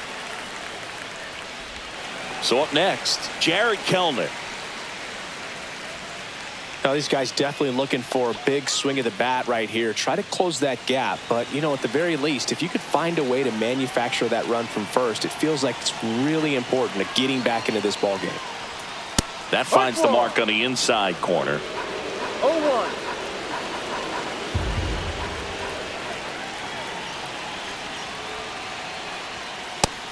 So up next, Jared Kelenic. Now these guys definitely looking for a big swing of the bat right here. Try to close that gap. But, you know, at the very least, if you could find a way to manufacture that run from first, it feels like it's really important to getting back into this ball game. That finds the mark on the inside corner. 0-1.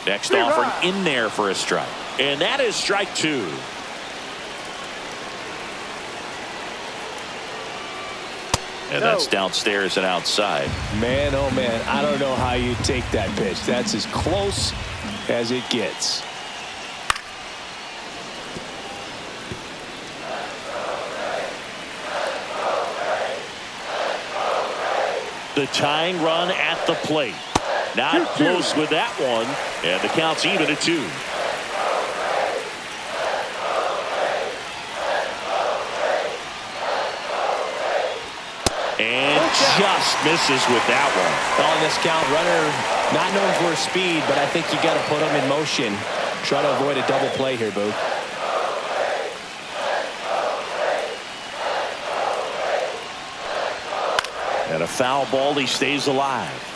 Next offering in there for a strike. And that is strike 2. And that's downstairs and outside. Man, oh man, I don't know how you take that pitch. That's as close as it gets. The tying run at the plate. Not close with that one. And the count's even at 2. And just misses with that one. On this count, runner not known for his speed, but I think you got to put him in motion. Try to avoid a double play here, Boo. And a foul ball, he stays alive.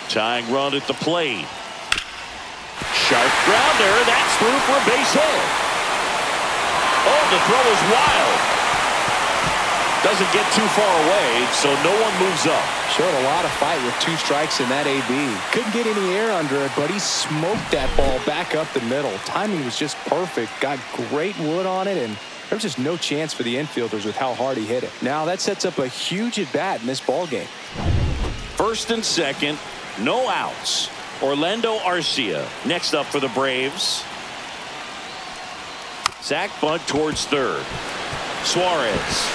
Tying run at the plate. Sharp grounder. That's through for a base hit. Oh, the throw is wild. Doesn't get too far away, so no one moves up. Showed a lot of fight with 2 strikes in that AB. Couldn't get any air under it, but he smoked that ball back up the middle. Timing was just perfect. Got great wood on it, and there was just no chance for the infielders with how hard he hit it. Now that sets up a huge at-bat in this ball game. First and second, no outs. Orlando Arcia next up for the Braves. Sack bunt towards third. Suarez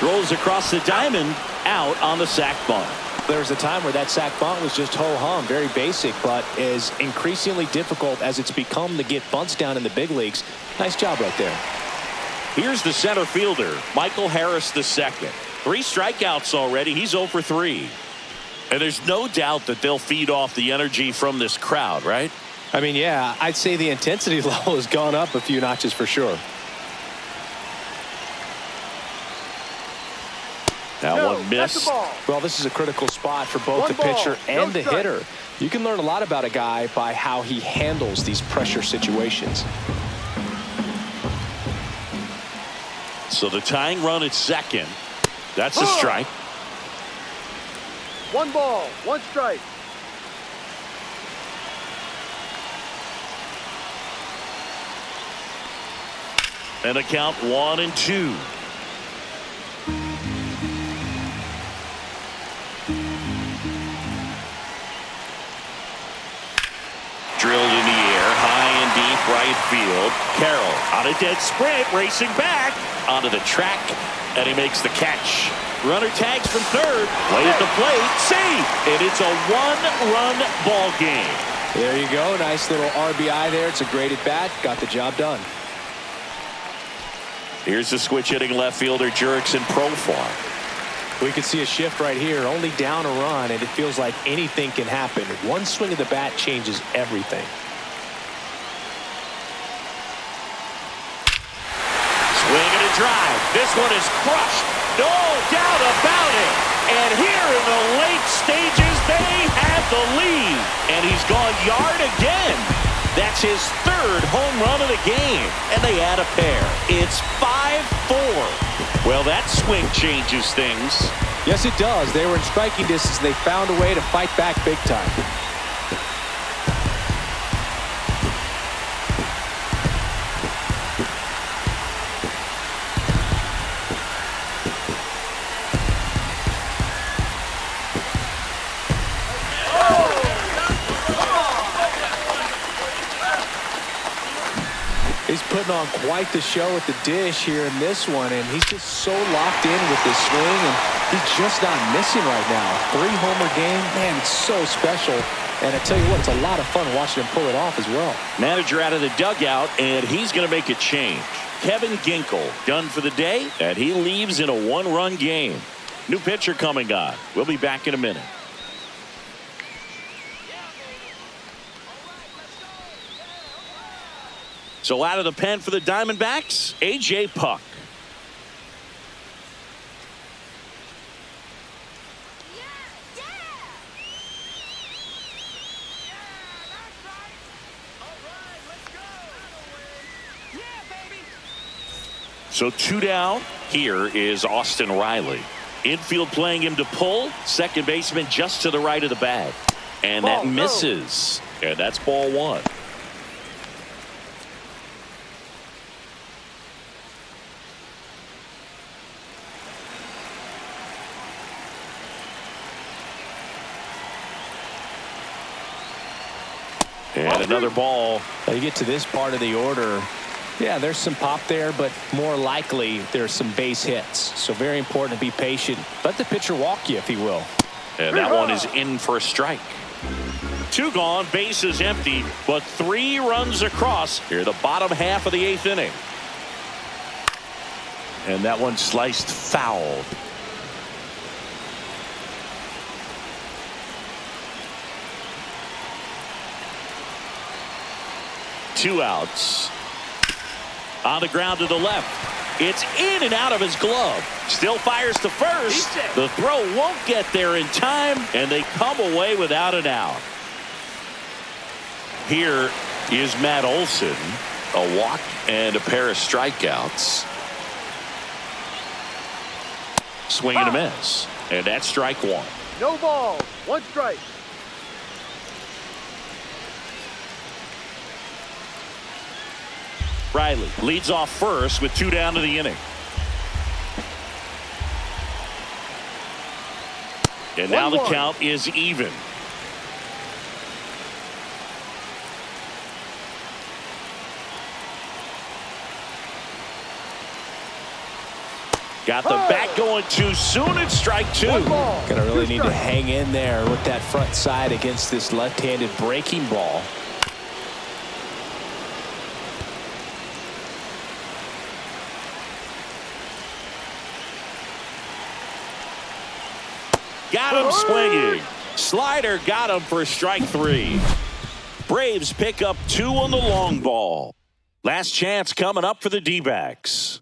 rolls across the diamond, out on the sack bunt. There was a time where that sack bunt was just ho-hum, very basic, but is increasingly difficult as it's become to get bunts down in the big leagues. Nice job right there. Here's the center fielder, Michael Harris II. 3 strikeouts already. He's 0 for 3. And there's no doubt that they'll feed off the energy from this crowd, right? I mean, yeah, I'd say the intensity level has gone up a few notches for sure. Now one missed. Well, this is a critical spot for both the pitcher and the hitter. You can learn a lot about a guy by how he handles these pressure situations. So the tying run at second. That's a strike. 1 ball, 1 strike. And a count 1-2. Drilled in the air, high and deep right field. Carroll on a dead sprint, racing back onto the track, and he makes the catch. Runner tags from third, play at the plate, see, and it's a 1-run ball game. There you go, nice little RBI there. It's a great at bat, got the job done. Here's the switch hitting left fielder Jurickson Profar. We can see a shift right here, only down a run, and it feels like anything can happen. One swing of the bat changes everything. Swing and a drive. This one is crushed. No doubt about it. And here in the late stages, they have the lead. And he's gone yard again. That's his 3rd home run of the game. And they add a pair. It's 5-4. Well, that swing changes things. Yes, it does. They were in striking distance. They found a way to fight back big time. putting on quite the show at the dish here in this one, and he's just so locked in with this swing, and he's just not missing right now. 3-homer game, man, it's so special. And I tell you what, it's a lot of fun watching him pull it off as well. Manager out of the dugout, and he's going to make a change. Kevin Ginkel done for the day, and he leaves in a 1-run game. New pitcher coming on. We'll be back in a minute. So out of the pen for the Diamondbacks, A.J. Puck. So 2 down. Here is Austin Riley. Infield playing him to pull. Second baseman just to the right of the bag. And that misses. And that's ball 1. And another ball. Now you get to this part of the order. Yeah, there's some pop there, but more likely there's some base hits. So very important to be patient. Let the pitcher walk you, if he will. And that one is in for a strike. 2 gone, bases empty, but 3 runs across here, the bottom half of the 8th inning. And that one sliced foul. Two outs. On the ground to the left. It's in and out of his glove. Still fires to first. The throw won't get there in time, and they come away without an out. Here is Matt Olson. A walk and a pair of strikeouts. Swing and a miss. And that's strike 1. No balls. 1 strike. Riley leads off first with 2 down to the inning. And now the count is even. Got the bat going too soon. It's strike 2. Gonna really need to hang in there with that front side against this left-handed breaking ball. Got him swinging. Slider got him for strike 3. Braves pick up 2 on the long ball. Last chance coming up for the D-backs.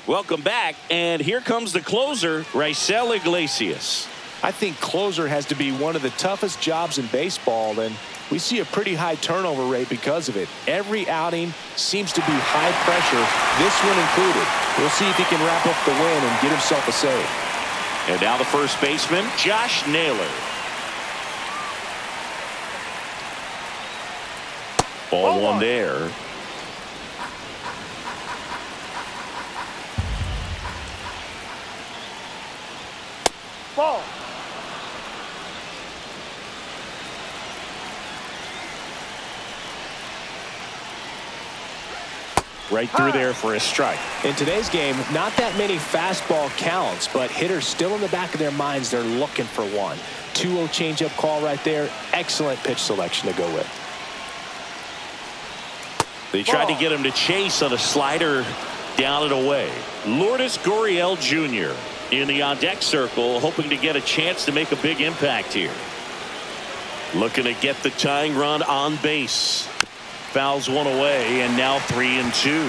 Welcome back, and here comes the closer, Raisel Iglesias. I think closer has to be one of the toughest jobs in baseball, and we see a pretty high turnover rate because of it. Every outing seems to be high pressure, this one included. We'll see if he can wrap up the win and get himself a save. And now the first baseman, Josh Naylor. Ball 1 there. Ball. Right through there for a strike. In today's game, not that many fastball counts, but hitters still in the back of their minds, they're looking for one. 2-0 changeup call right there. Excellent pitch selection to go with. They tried to get him to chase on a slider down and away. Lourdes Gurriel Jr. in the on-deck circle, hoping to get a chance to make a big impact here. Looking to get the tying run on base. Fouls one away, and now 3-2.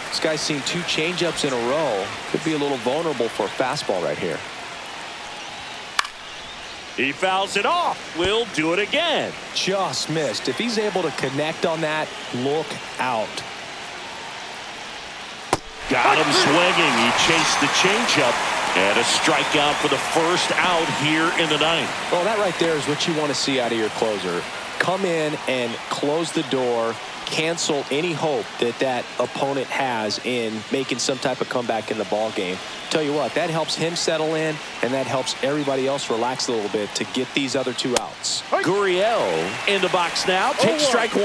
This guy's seen 2 changeups in a row. Could be a little vulnerable for a fastball right here. He fouls it off. Will do it again. Just missed. If he's able to connect on that, look out. Got him swinging. He chased the changeup, and a strikeout for the first out here in the 9th. Well, that right there is what you want to see out of your closer. come in and close the door, cancel any hope that that opponent has in making some type of comeback in the ball game. Tell you what, that helps him settle in, and that helps everybody else relax a little bit to get these other 2 outs. Gurriel in the box now. Takes strike 1.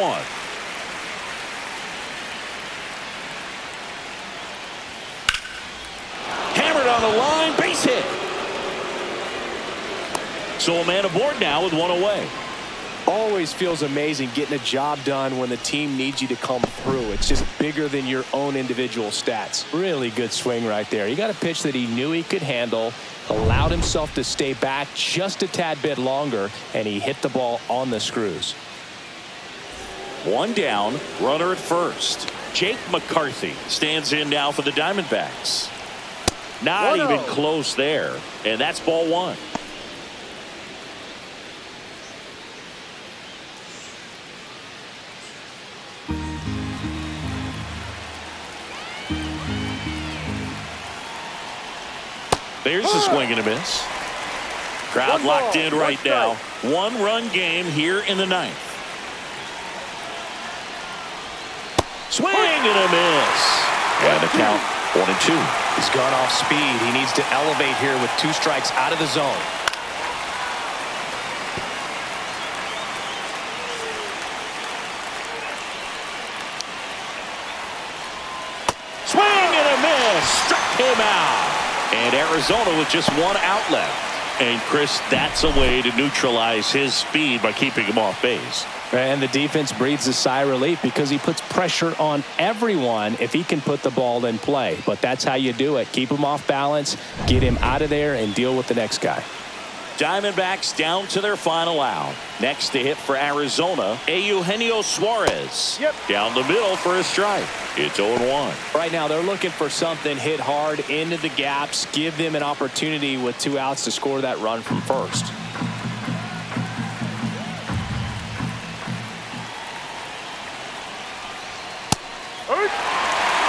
Hammered on the line. Base hit. So a man aboard now with 1 away. Always feels amazing getting a job done when the team needs you to come through. It's just bigger than your own individual stats. Really good swing right there. He got a pitch that he knew he could handle, allowed himself to stay back just a tad bit longer, and he hit the ball on the screws. 1 down, runner at first. Jake McCarthy stands in now for the Diamondbacks. Not even close there, and that's ball 1. There's a swing and a miss. Crowd locked in right now. 1-run game here in the 9th. Swing and a miss. And the count 1-2. He's gone off speed. He needs to elevate here with 2 strikes out of the zone. Swing and a miss. Struck him out. And Arizona with just 1 out left. And Chris, that's a way to neutralize his speed by keeping him off base. And the defense breathes a sigh of relief because he puts pressure on everyone if he can put the ball in play. But that's how you do it. Keep him off balance, get him out of there, and deal with the next guy. Diamondbacks down to their final out. Next to hit for Arizona, Eugenio Suarez. Down the middle for a strike. It's 0-1. Right now they're looking for something, hit hard into the gaps, give them an opportunity with 2 outs to score that run from first.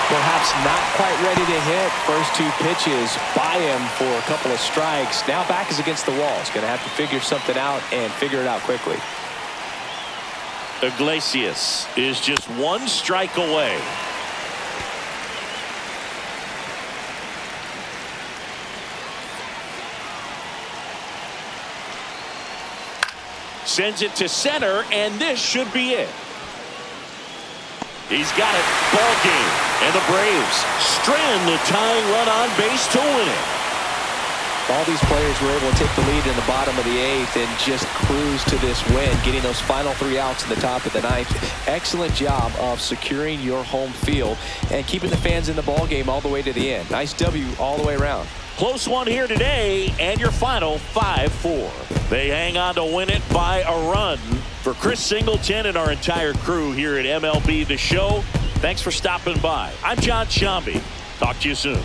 Perhaps not quite ready to hit. First 2 pitches by him for a couple of strikes. Now back is against the wall. He's going to have to figure something out and figure it out quickly. Iglesias is just 1 strike away. Sends it to center, and this should be it. He's got it. Ball game. And the Braves strand the tying run on base to win it. All these players were able to take the lead in the bottom of the 8th and just cruise to this win, getting those final 3 outs in the top of the 9th. Excellent job of securing your home field and keeping the fans in the ball game all the way to the end. Nice W all the way around. Close one here today, and your final 5-4. They hang on to win it by a run. For Chris Singleton and our entire crew here at MLB The Show, thanks for stopping by. I'm John Shambi. Talk to you soon.